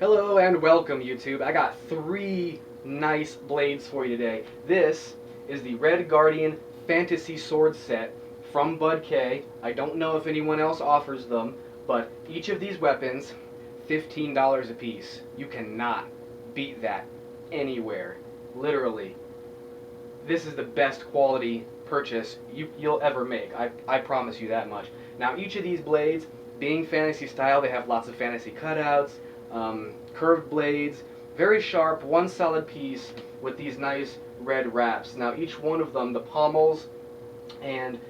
Hello and welcome, YouTube. I got three nice blades for you today. This is the Red Guardian Fantasy Sword Set from Budk. I don't know if anyone else offers them, but each of these weapons, $15 a piece. You cannot beat that anywhere. Literally. This is the best quality purchase you'll ever make. I promise you that much. Now, each of these blades, being fantasy style, they have lots of fantasy cutouts, curved blades, very sharp, one solid piece with these nice red wraps. Now, each one of them, the pommels and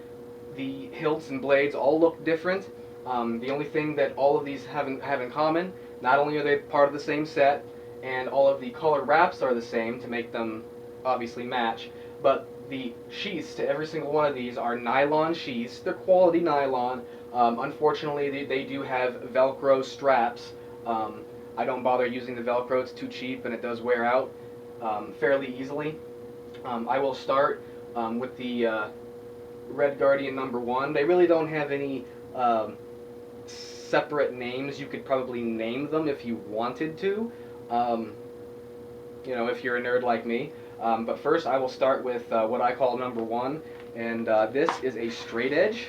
the hilts and blades all look different. The only thing that all of these have in common, not only are they part of the same set, and all of the color wraps are the same to make them obviously match, but the sheaths to every single one of these are nylon sheaths. They're quality nylon. Unfortunately, they do have Velcro straps. I don't bother using the Velcro. It's too cheap and it does wear out fairly easily. I will start with the Red Guardian #1. They really don't have any separate names. You could probably name them if you wanted to, if you're a nerd like me. But first I will start with what I call #1, and this is a straight edge.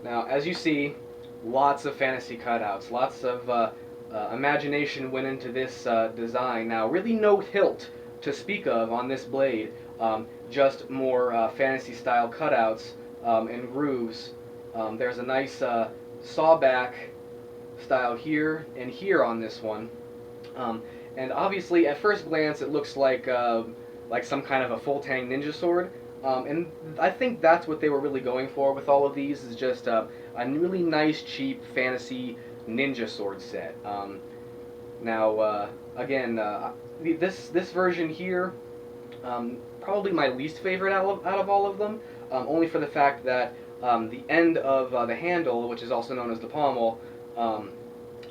Now, as you see, lots of fantasy cutouts, lots of imagination went into this design. Now, really no hilt to speak of on this blade, just more fantasy style cutouts and grooves. There's a nice sawback style here and here on this one. And obviously, at first glance, it looks like some kind of a full-tang ninja sword. And I think that's what they were really going for with all of these, is just a really nice, cheap, fantasy ninja sword set. This version here, probably my least favorite out of all of them, only for the fact that the end of the handle, which is also known as the pommel,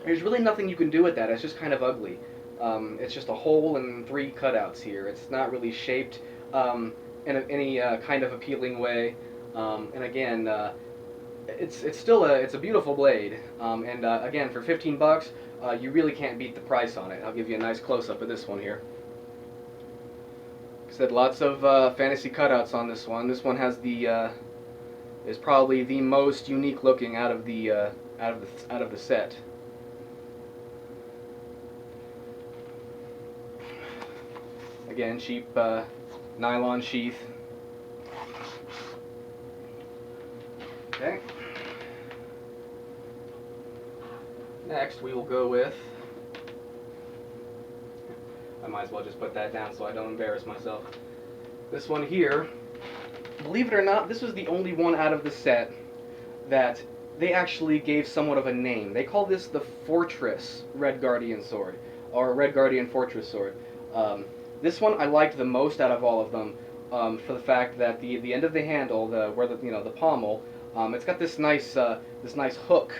there's really nothing you can do with that. It's just kind of ugly. It's just a hole and 3 cutouts here. It's not really shaped in any kind of appealing way. And again, it's still a beautiful blade. And again, for 15 bucks, you really can't beat the price on it. I'll give you a nice close-up of this one here. Like I said, lots of fantasy cutouts on this one. This one has is probably the most unique looking out of the set. Again, cheap nylon sheath. Okay. Next, we will go with, I might as well just put that down so I don't embarrass myself. This one here, believe it or not, this was the only one out of the set that they actually gave somewhat of a name. They call this the Fortress Red Guardian Sword, or Red Guardian Fortress Sword. This one I liked the most out of all of them, for the fact that the end of the handle, the pommel, it's got this nice hook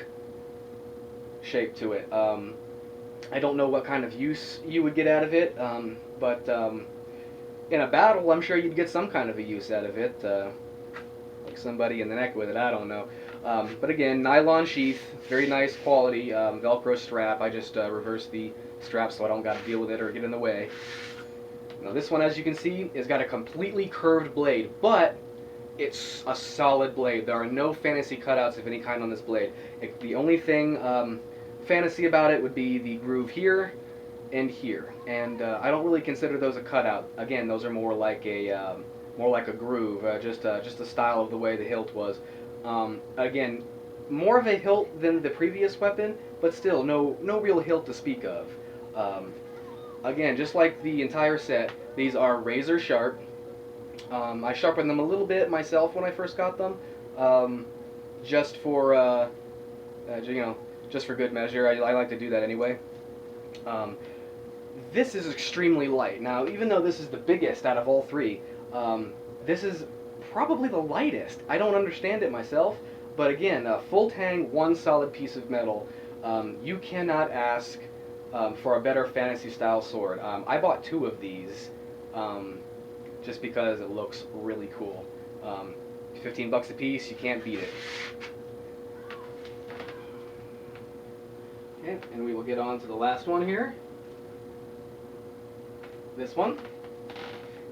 shape to it. I don't know what kind of use you would get out of it, but in a battle, I'm sure you'd get some kind of a use out of it, like somebody in the neck with it. I don't know. But again, nylon sheath, very nice quality, Velcro strap. I just reversed the strap so I don't got to deal with it or get in the way. Now this one, as you can see, has got a completely curved blade, but it's a solid blade. There are no fantasy cutouts of any kind on this blade. The only thing fantasy about it would be the groove here and here, and I don't really consider those a cutout. Again, those are more like a groove, just a style of the way the hilt was. Again, more of a hilt than the previous weapon, but still no real hilt to speak of. Again, just like the entire set, these are razor sharp. I sharpened them a little bit myself when I first got them, just for just for good measure. I like to do that anyway. This is extremely light. Now, even though this is the biggest out of all three, this is probably the lightest. I don't understand it myself, but again, a full tang, one solid piece of metal. You cannot ask for a better fantasy style sword. I bought 2 of these just because it looks really cool. 15 bucks a piece, you can't beat it. Okay, and we will get on to the last one here. This one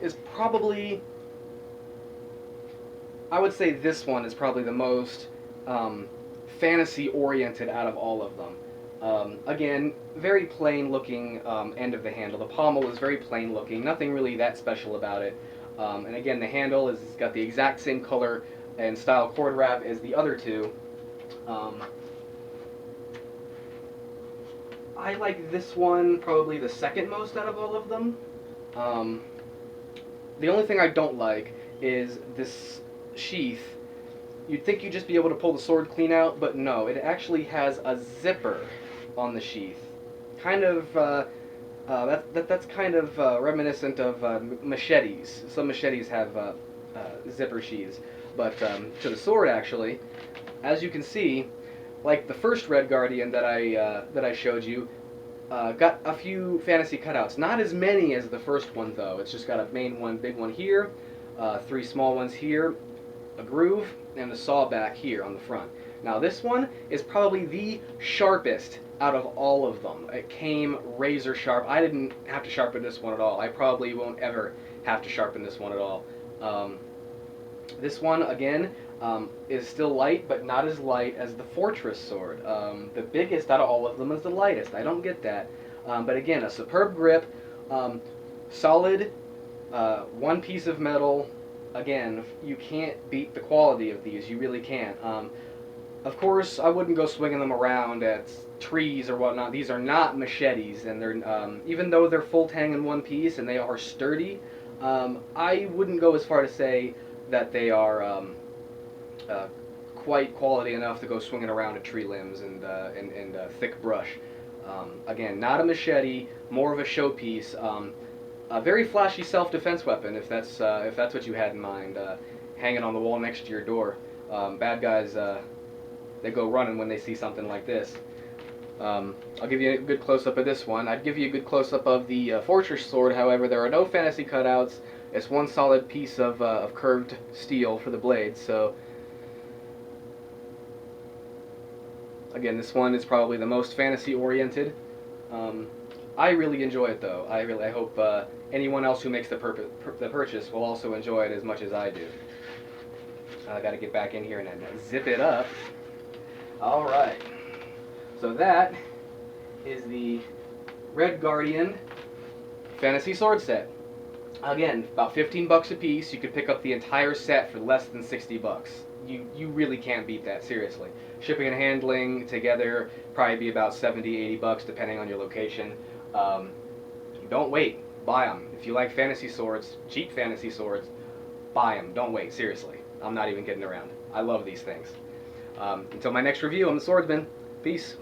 is probably, I would say this one is probably the most fantasy-oriented out of all of them. Again, very plain looking end of the handle. The pommel is very plain looking, nothing really that special about it. And again, the handle is got the exact same color and style cord wrap as the other two. I like this one probably the second most out of all of them. The only thing I don't like is this sheath. You'd think you'd just be able to pull the sword clean out, but no, it actually has a zipper on the sheath. Kind of, that's kind of reminiscent of machetes. Some machetes have zipper sheaths, but to the sword actually, as you can see, like the first Red Guardian that I showed you, got a few fantasy cutouts. Not as many as the first one though. It's just got a main one, big one here, 3 small ones here, a groove, and a saw back here on the front. Now this one is probably the sharpest out of all of them. It came razor sharp. I didn't have to sharpen this one at all. I probably won't ever have to sharpen this one at all. This one, again, is still light, but not as light as the Fortress sword. The biggest out of all of them is the lightest. I don't get that. But again, a superb grip, solid, one piece of metal. Again, you can't beat the quality of these. You really can't. Of course, I wouldn't go swinging them around at trees or whatnot. These are not machetes, and they're even though they're full tang in one piece and they are sturdy, I wouldn't go as far to say that they are quite quality enough to go swinging around at tree limbs and thick brush. Again, not a machete, more of a showpiece. A very flashy self-defense weapon, if that's what you had in mind, hanging on the wall next to your door. Bad guys, they go running when they see something like this. I'll give you a good close-up of this one. I'd give you a good close-up of the Fortress sword, however, there are no fantasy cutouts. It's one solid piece of curved steel for the blade, so again, this one is probably the most fantasy-oriented. I really enjoy it, though. I hope anyone else who makes the purchase will also enjoy it as much as I do. I got to get back in here and zip it up. All right. So that is the Red Guardian Fantasy Sword Set. Again, about 15 bucks a piece. You could pick up the entire set for less than 60 bucks. You really can't beat that, seriously. Shipping and handling together probably be about 70, 80 bucks depending on your location. Don't wait. Buy them. If you like fantasy swords, cheap fantasy swords, buy them. Don't wait, seriously. I'm not even kidding around. I love these things. Until my next review, I'm the Swordsman. Peace.